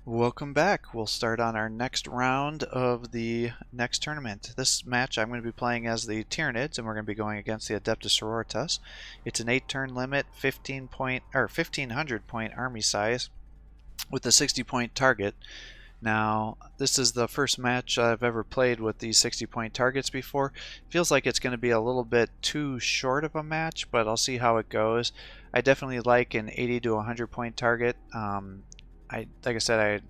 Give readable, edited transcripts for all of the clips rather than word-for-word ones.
Welcome back. We'll start on our next round of the next tournament. This match I'm going to be playing as the Tyranids, and we're going to be going against the Adeptus Sororitas. It's an 8-turn limit, 1500 point army size with a 60-point target. Now, this is the first match I've ever played with these 60-point targets before. Feels like it's going to be a little bit too short of a match, but I'll see how it goes. I definitely like an 80 to 100-point target. Like I said,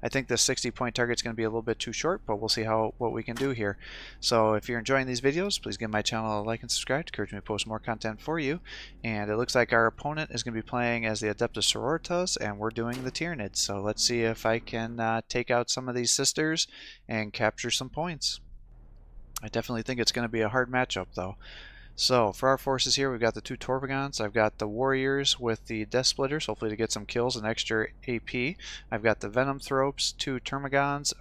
I think the 60-point target is going to be a little bit too short, but we'll see what we can do here. So if you're enjoying these videos, please give my channel a like and subscribe to encourage me to post more content for you. And it looks like our opponent is going to be playing as the Adeptus Sororitas, and we're doing the Tyranids. So let's see if I can take out some of these sisters and capture some points. I definitely think it's going to be a hard matchup, though. So for our forces here, we've got the two Torvagons. I've got the warriors with the Death Splitters, hopefully to get some kills and extra AP. I've got the Venom Thropes, two Termagants,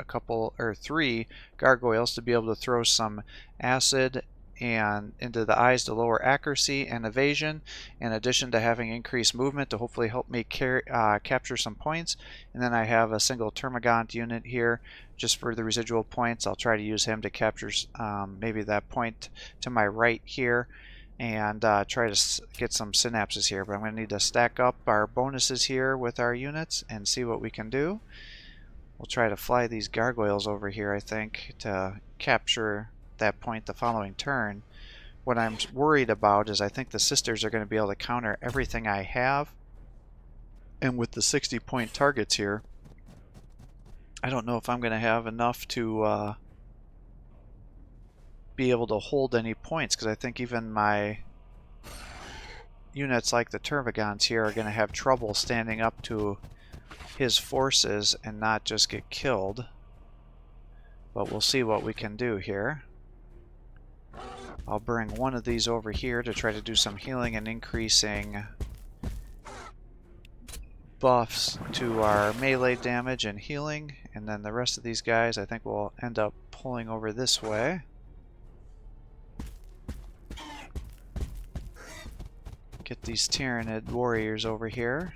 three Gargoyles to be able to throw some acid and into the eyes to lower accuracy and evasion, in addition to having increased movement to hopefully help me capture some points. And then I have a single Termagant unit here just for the residual points. I'll try to use him to capture maybe that point to my right here and try to get some synapses here. But I'm going to need to stack up our bonuses here with our units and see what we can do. We'll try to fly these gargoyles over here, I think, to capture that point the following turn. What I'm worried about is I think the sisters are going to be able to counter everything I have, and with the 60-point targets here, I don't know if I'm going to have enough to be able to hold any points, because I think even my units like the Termagants here are going to have trouble standing up to his forces and not just get killed. But we'll see what we can do here. I'll bring one of these over here to try to do some healing and increasing buffs to our melee damage and healing, and then the rest of these guys I think will end up pulling over this way. Get these Tyranid warriors over here.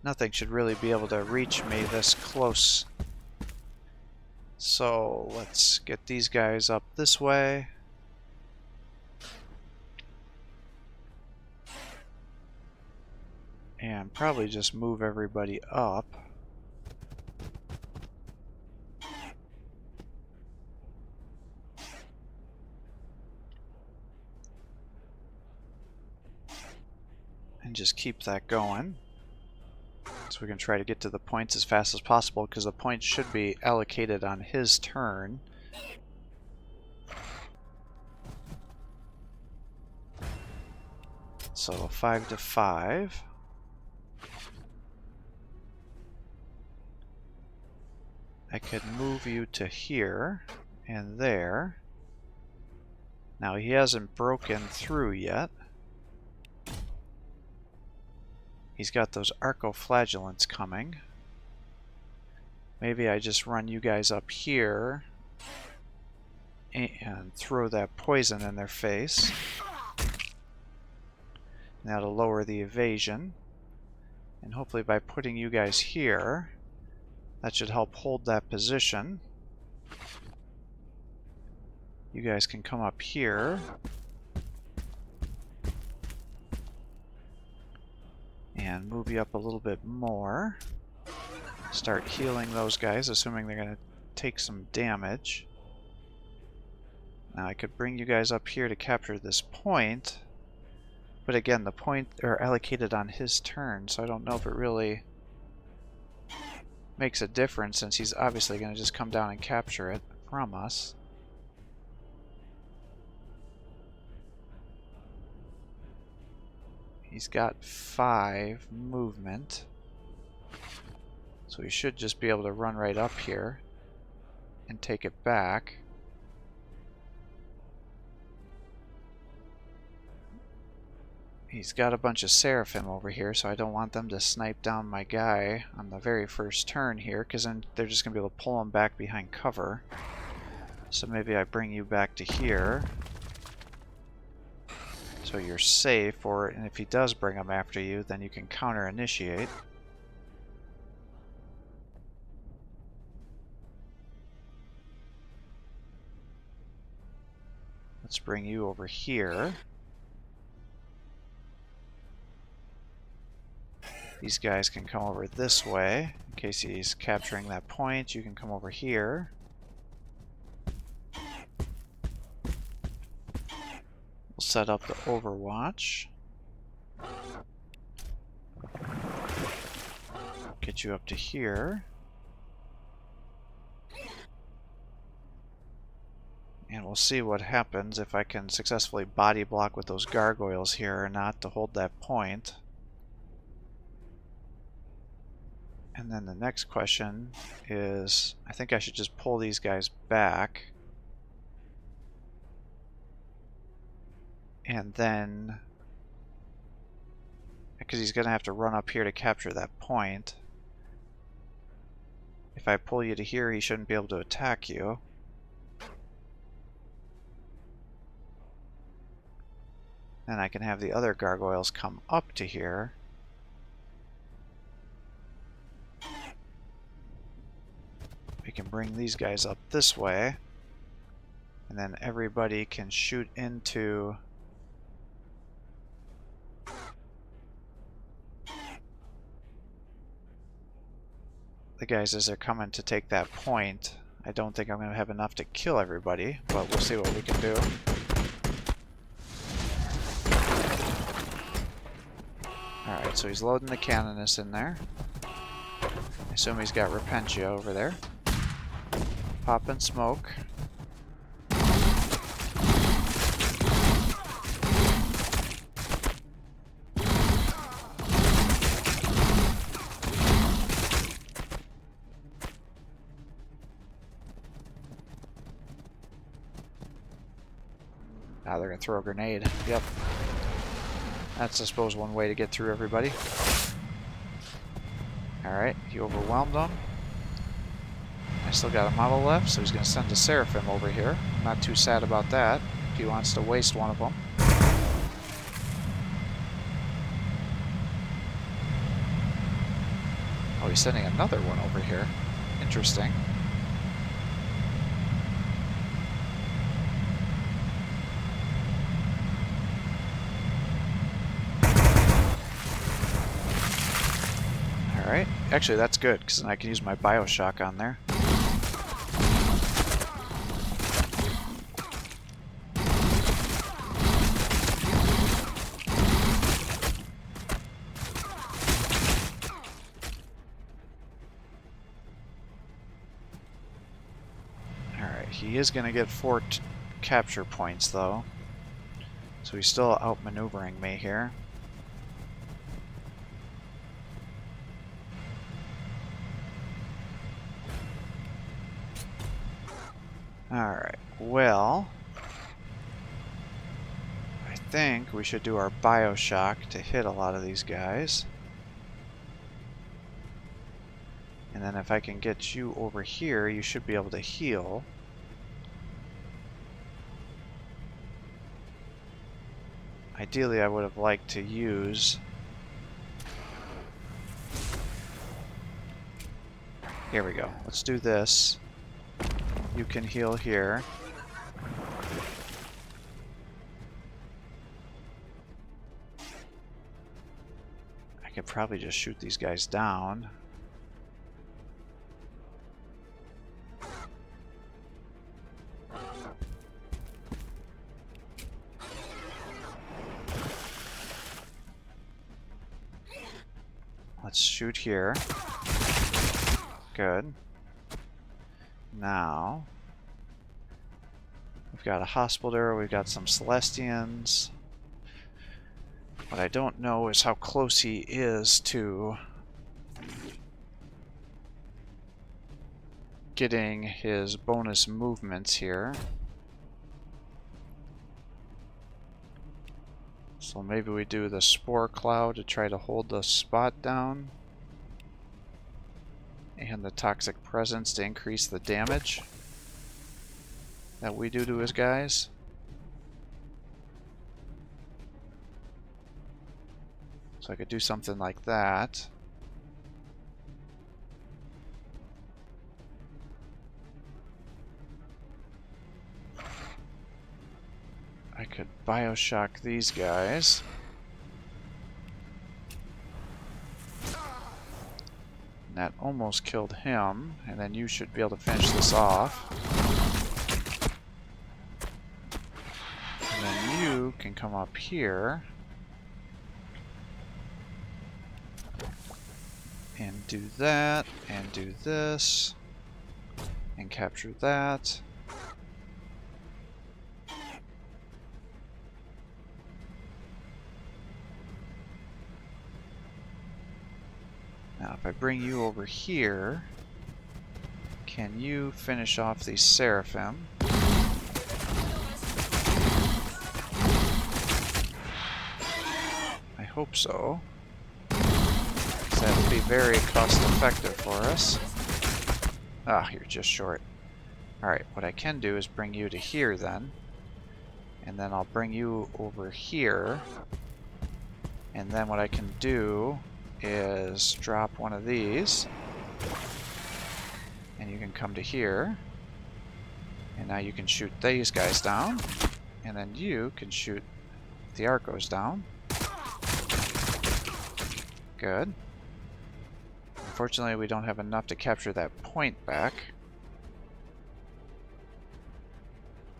Nothing should really be able to reach me this close. So let's get these guys up this way. And probably just move everybody up. And just keep that going. So we can try to get to the points as fast as possible, because the points should be allocated on his turn. So 5 to 5. I could move you to here and there. Now he hasn't broken through yet. He's got those arcoflagellants coming. Maybe I just run you guys up here and throw that poison in their face. That'll lower the evasion. And hopefully by putting you guys here, that should help hold that position. You guys can come up here. And move you up a little bit more. Start healing those guys, assuming they're going to take some damage. Now I could bring you guys up here to capture this point. But again, the points are allocated on his turn, so I don't know if it really makes a difference, since he's obviously going to just come down and capture it from us. He's got 5 movement, so he should just be able to run right up here and take it back. He's got a bunch of Seraphim over here, so I don't want them to snipe down my guy on the very first turn here, because then they're just going to be able to pull him back behind cover. So maybe I bring you back to here. So you're safe, and if he does bring them after you, then you can counter-initiate. Let's bring you over here. These guys can come over this way. In case he's capturing that point, you can come over here. We'll set up the Overwatch. Get you up to here. And we'll see what happens if I can successfully body block with those gargoyles here or not to hold that point. And then the next question is, I think I should just pull these guys back. And then, because he's going to have to run up here to capture that point. If I pull you to here, he shouldn't be able to attack you. Then I can have the other gargoyles come up to here. We can bring these guys up this way. And then everybody can shoot into the guys as they're coming to take that point. I don't think I'm going to have enough to kill everybody, but we'll see what we can do. Alright, so he's loading the Canonist in there. I assume he's got Repentia over there. Popping smoke. Now they're going to throw a grenade. Yep. That's, I suppose, one way to get through everybody. Alright, he overwhelmed them. I still got a model left, so he's going to send a Seraphim over here. I'm not too sad about that, if he wants to waste one of them. Oh, he's sending another one over here. Interesting. Alright, actually that's good, because then I can use my Bioshock on there. Alright, he is going to get 4 capture points though, so he's still outmaneuvering me here. Alright, well, I think we should do our Bioshock to hit a lot of these guys. And then if I can get you over here, you should be able to heal. Ideally, I would have liked to use... Here we go. Let's do this. You can heal here. I could probably just shoot these guys down. Let's shoot here. Good. Now, we've got a Hospitaller, we've got some Celestians. What I don't know is how close he is to getting his bonus movements here. So maybe we do the Spore Cloud to try to hold the spot down. And the Toxic Presence to increase the damage that we do to his guys. So I could do something like that. I could Bioshock these guys. And that almost killed him, and then you should be able to finish this off. And then you can come up here and do that, and do this, and capture that. Now if I bring you over here, can you finish off these Seraphim? I hope so. So that would be very cost effective for us. Ah, you're just short. Alright, what I can do is bring you to here then. And then I'll bring you over here. And then what I can do is drop one of these. And you can come to here. And now you can shoot these guys down. And then you can shoot the Arcos down. Good. Unfortunately, we don't have enough to capture that point back.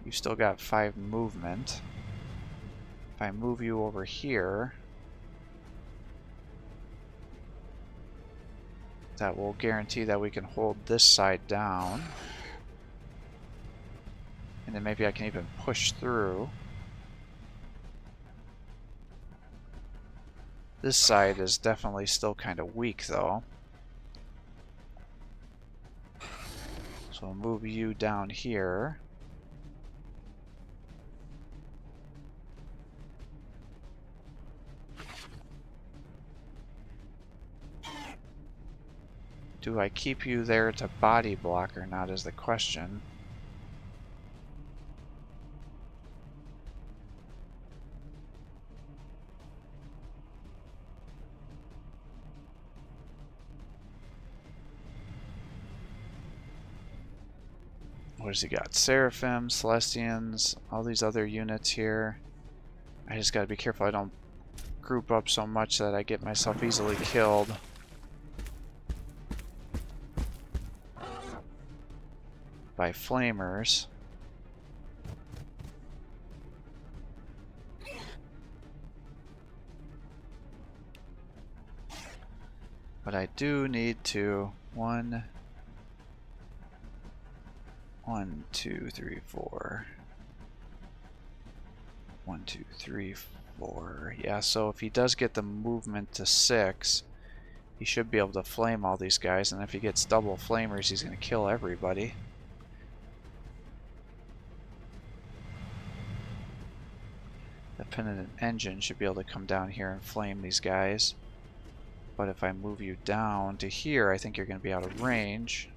You've still got 5 movement. If I move you over here, that will guarantee that we can hold this side down. And then maybe I can even push through. This side is definitely still kind of weak though. So I'll move you down here. Do I keep you there to body block or not is the question. What has he got? Seraphim, Celestians, all these other units here. I just gotta be careful I don't group up so much that I get myself easily killed. By flamers. But I do need to 1, 2, 3, 4. 1, 2, 3, 4. Yeah, so if he does get the movement to 6, he should be able to flame all these guys, and if he gets double flamers, he's going to kill everybody. The Penitent Engine should be able to come down here and flame these guys. But if I move you down to here, I think you're going to be out of range.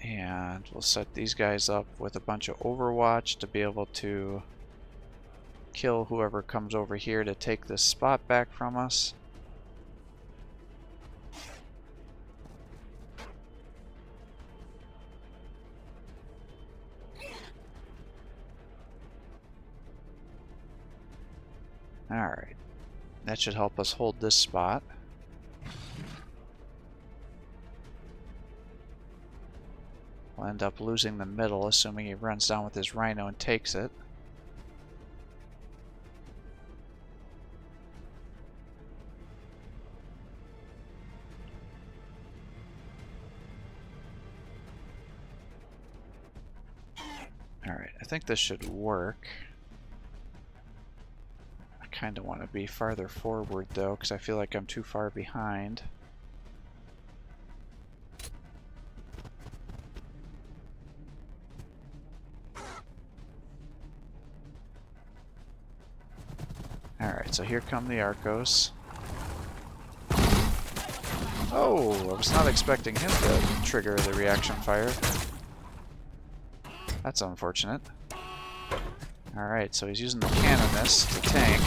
And we'll set these guys up with a bunch of Overwatch to be able to kill whoever comes over here to take this spot back from us. Alright, that should help us hold this spot. We'll end up losing the middle, assuming he runs down with his Rhino and takes it. Alright, I think this should work. I kind of want to be farther forward though, because I feel like I'm too far behind. Alright, so here come the Arcos. Oh, Oh, I was not expecting him to trigger the reaction fire. That's unfortunate. Alright, so he's using the canonist to tank.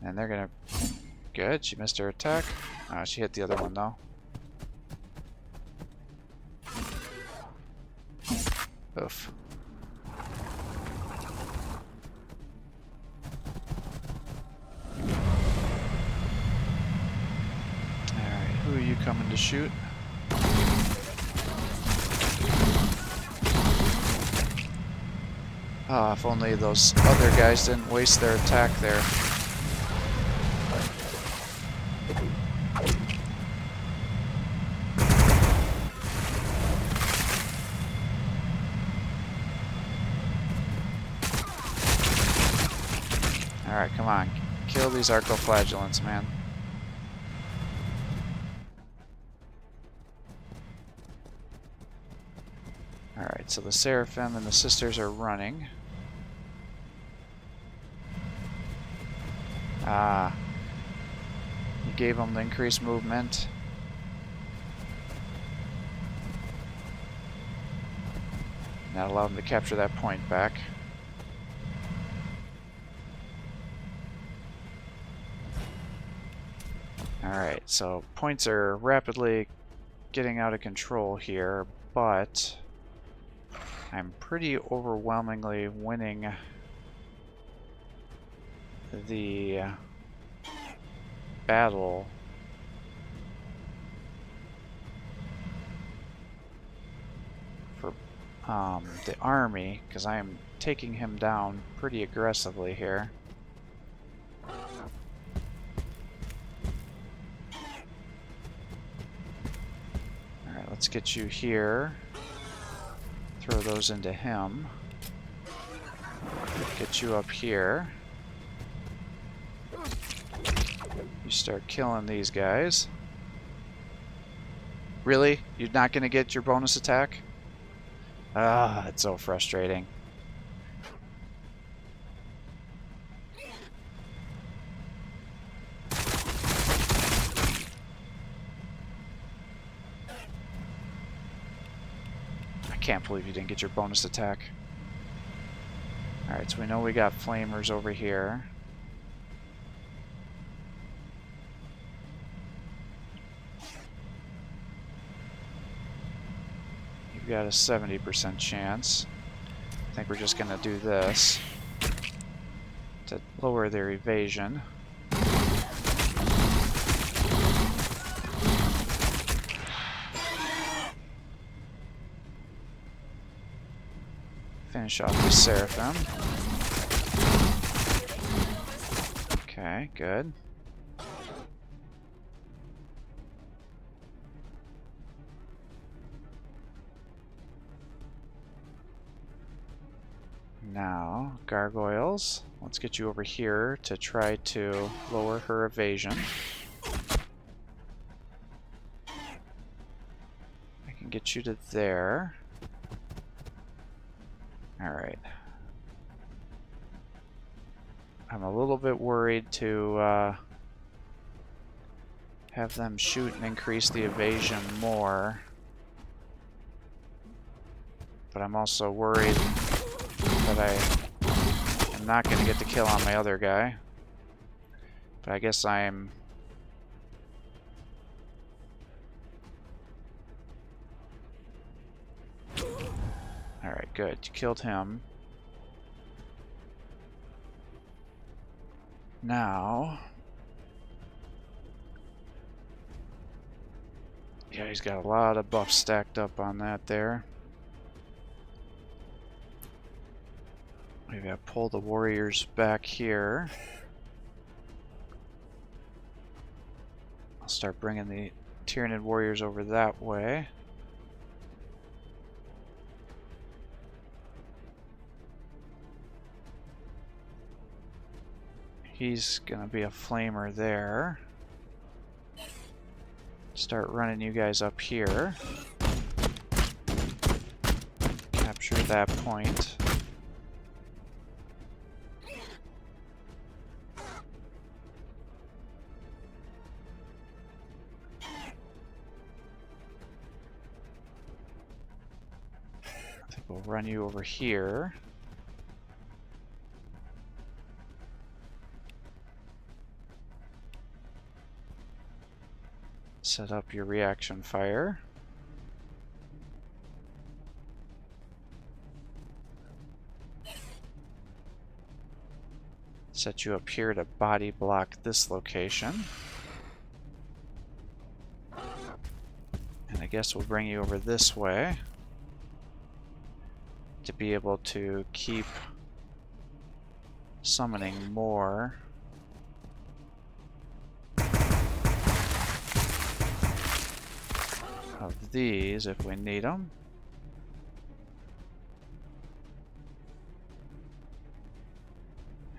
And they're gonna... Good, she missed her attack. She hit the other one though. Oof. Alright, who are you coming to shoot? Ah, if only those other guys didn't waste their attack there. Alright, come on. Kill these arcoflagellants, man. Alright, so the Seraphim and the Sisters are running. Ah. You gave them the increased movement. That allowed them to capture that point back. Alright, so points are rapidly getting out of control here, but I'm pretty overwhelmingly winning the battle. For the army, because I am taking him down pretty aggressively here. Alright, let's get you here. Throw those into him. Get you up here. You start killing these guys. Really? You're not going to get your bonus attack? Ah, it's so frustrating. I can't believe you didn't get your bonus attack. Alright, so we know we got flamers over here. You've got a 70% chance. I think we're just going to do this to lower their evasion. Finish off the Seraphim. Okay, good. Now, gargoyles. Let's get you over here to try to lower her evasion. I can get you to there. Alright. I'm a little bit worried to have them shoot and increase the evasion more. But I'm also worried that I am not going to get the kill on my other guy. But I guess I'm... Alright, good. You killed him. Now... Yeah, he's got a lot of buffs stacked up on that there. Maybe I pull the warriors back here. I'll start bringing the Tyranid warriors over that way. He's gonna be a flamer there. Start running you guys up here. Capture that point. I think we'll run you over here. Set up your reaction fire. Set you up here to body block this location. And I guess we'll bring you over this way to be able to keep summoning more. Of these if we need them.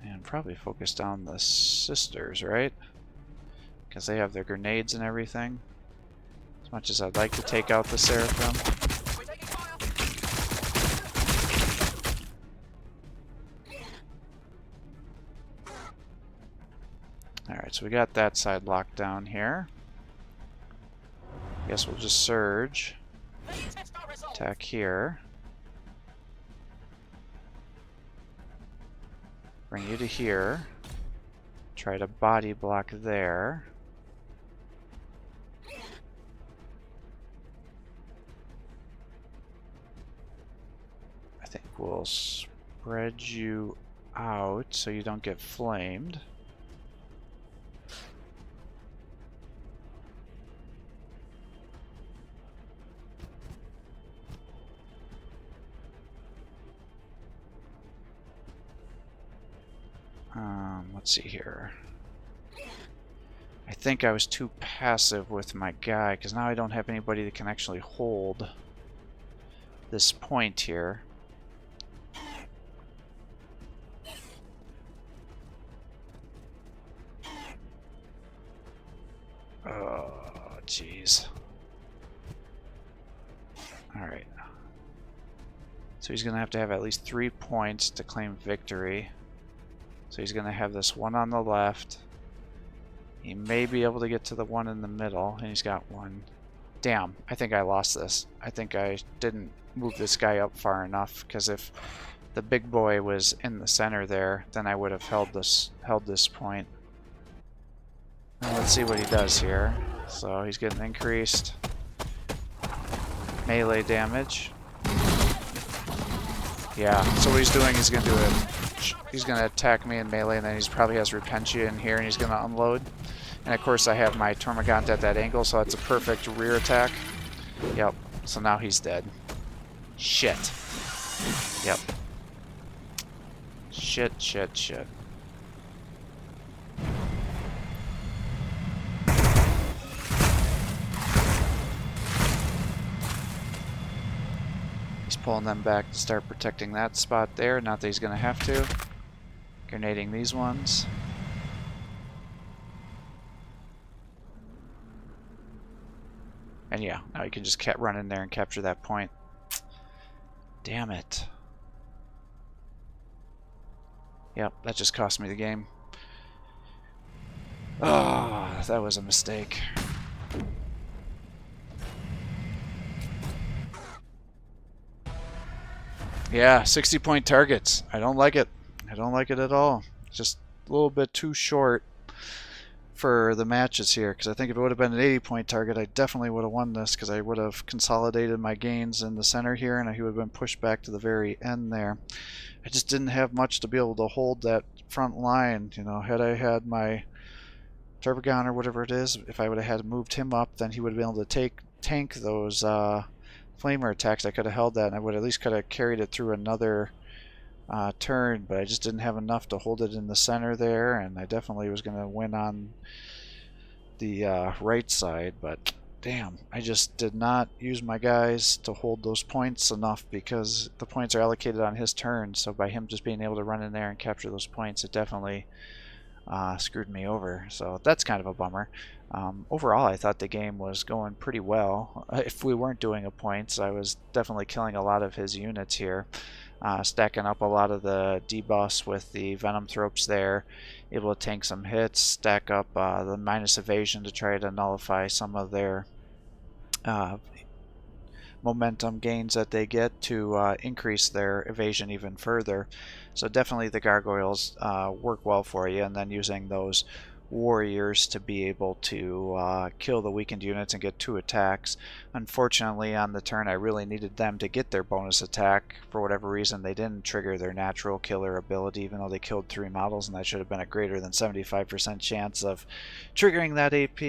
And probably focus down the sisters, right? Because they have their grenades and everything. As much as I'd like to take out the Seraphim. Alright, so we got that side locked down here. Guess we'll just surge. Attack here. Bring you to here. Try to body block there. I think we'll spread you out so you don't get flamed. Let's see here. I think I was too passive with my guy, because now I don't have anybody that can actually hold this point here. Oh, jeez. Alright. So he's going to have at least 3 points to claim victory. So he's going to have this one on the left. He may be able to get to the one in the middle, and he's got one. Damn, I think I lost this. I think I didn't move this guy up far enough, because if the big boy was in the center there, then I would have held this point. And let's see what he does here. So he's getting increased melee damage. Yeah, so what he's doing is going to do it. He's going to attack me in melee, and then he probably has Repentia in here, and he's going to unload. And of course I have my Termagant at that angle, so that's a perfect rear attack. Yep, so now he's dead. Shit. Yep. Shit, shit, shit. He's pulling them back to start protecting that spot there. Not that he's going to have to. Grenading these ones. And yeah, now you can just run in there and capture that point. Damn it. Yep, that just cost me the game. Oh, that was a mistake. Yeah, 60-point targets. I don't like it. I don't like it at all. Just a little bit too short for the matches here, because I think if it would have been an 80-point target, I definitely would have won this, because I would have consolidated my gains in the center here, and he would have been pushed back to the very end there. I just didn't have much to be able to hold that front line. You know, had I had my Termagant or whatever it is, if I would have had moved him up, then he would have been able to tank those flamer attacks. I could have held that, and I would at least could have carried it through another turn, but I just didn't have enough to hold it in the center there, and I definitely was going to win on the right side, but damn, I just did not use my guys to hold those points enough, because the points are allocated on his turn, so by him just being able to run in there and capture those points, it definitely screwed me over, so that's kind of a bummer. Overall, I thought the game was going pretty well. If we weren't doing a points, I was definitely killing a lot of his units here. Stacking up a lot of the debuffs with the Venom Thropes there, able to tank some hits, stack up the minus evasion to try to nullify some of their momentum gains that they get to increase their evasion even further. So definitely the gargoyles work well for you, and then using those warriors to be able to kill the weakened units and get 2 attacks. Unfortunately, on the turn I really needed them to get their bonus attack. For whatever reason, they didn't trigger their natural killer ability, even though they killed 3 models, and that should have been a greater than 75% chance of triggering that AP.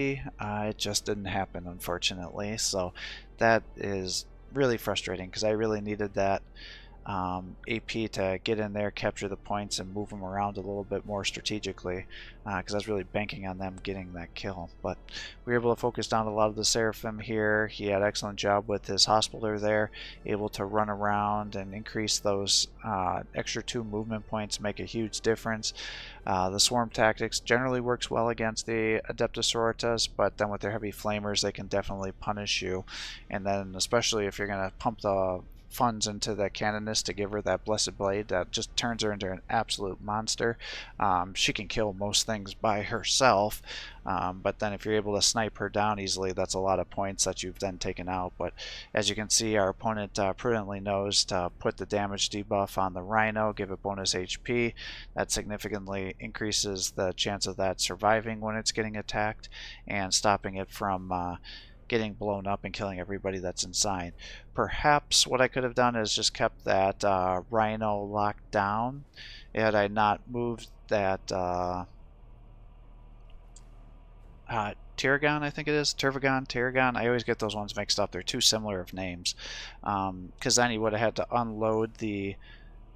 It just didn't happen, unfortunately. So that is really frustrating, because I really needed that AP to get in there, capture the points, and move them around a little bit more strategically, because I was really banking on them getting that kill. But we were able to focus down a lot of the Seraphim here. He had an excellent job with his Hospitaller there, able to run around and increase those extra 2 movement points, make a huge difference. The Swarm tactics generally works well against the Adeptus Sororitas, but then with their heavy flamers they can definitely punish you. And then especially if you're going to pump the funds into the Canonist to give her that Blessed Blade, that just turns her into an absolute monster. She can kill most things by herself, but then if you're able to snipe her down easily, that's a lot of points that you've then taken out. But as you can see, our opponent prudently knows to put the damage debuff on the Rhino, give it bonus HP. That significantly increases the chance of that surviving when it's getting attacked, and stopping it from getting blown up and killing everybody that's inside. Perhaps what I could have done is just kept that Rhino locked down had I not moved that Tiragon, I think it is. Tiragon. I always get those ones mixed up. They're too similar of names. Because then he would have had to unload the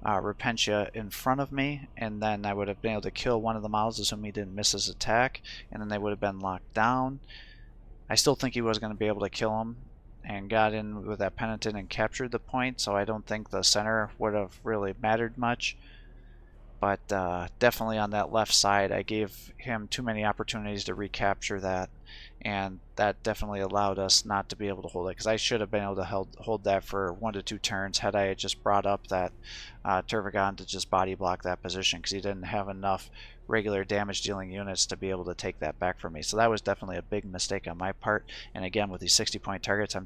Repentia in front of me, and then I would have been able to kill one of the models, assuming he didn't miss his attack, and then they would have been locked down. I still think he was going to be able to kill him, and got in with that Penitent and captured the point, so I don't think the center would have really mattered much. But definitely on that left side, I gave him too many opportunities to recapture that, and that definitely allowed us not to be able to hold it, because I should have been able to hold that for 1 to 2 turns had I just brought up that Tervagon to just body block that position, because he didn't have enough regular damage dealing units to be able to take that back from me. So that was definitely a big mistake on my part. And again, with these 60 point targets,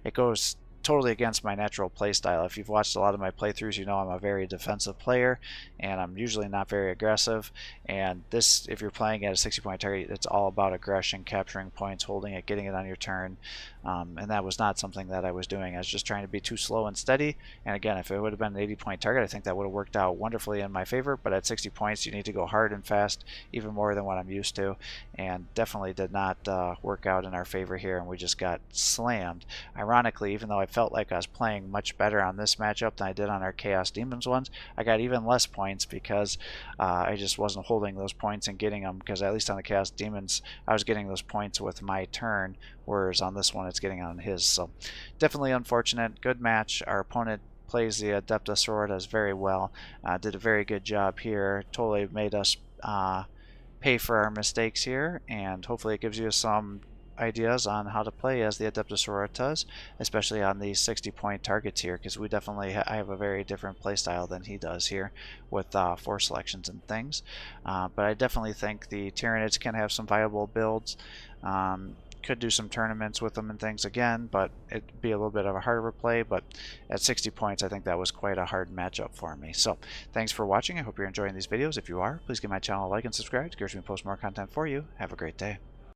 it goes totally against my natural play style. If you've watched a lot of my playthroughs, you know I'm a very defensive player, and I'm usually not very aggressive. And this, if you're playing at a 60 point target, it's all about aggression, capturing points, holding it, getting it on your turn. And that was not something that I was doing. I was just trying to be too slow and steady. And again, if it would have been an 80 point target, I think that would have worked out wonderfully in my favor. But at 60 points, you need to go hard and fast, even more than what I'm used to. And definitely did not work out in our favor here, and we just got slammed. Ironically, even though I felt like I was playing much better on this matchup than I did on our Chaos Demons ones, I got even less points because I just wasn't holding those points and getting them, because at least on the Chaos Demons I was getting those points with my turn, whereas on this one it's getting on his. So definitely unfortunate. Good match. Our opponent plays the Adeptus Sororitas very well, did a very good job here, totally made us pay for our mistakes here, and hopefully it gives you some ideas on how to play as the Adeptus Sororitas, especially on these 60 point targets here, because we definitely I have a very different playstyle than he does here with force selections and things. But I definitely think the Tyranids can have some viable builds. Could do some tournaments with them and things again, but it'd be a little bit of a harder play. But at 60 points, I think that was quite a hard matchup for me. So thanks for watching. I hope you're enjoying these videos. If you are, please give my channel a like and subscribe. It encourages me to post more content for you. Have a great day.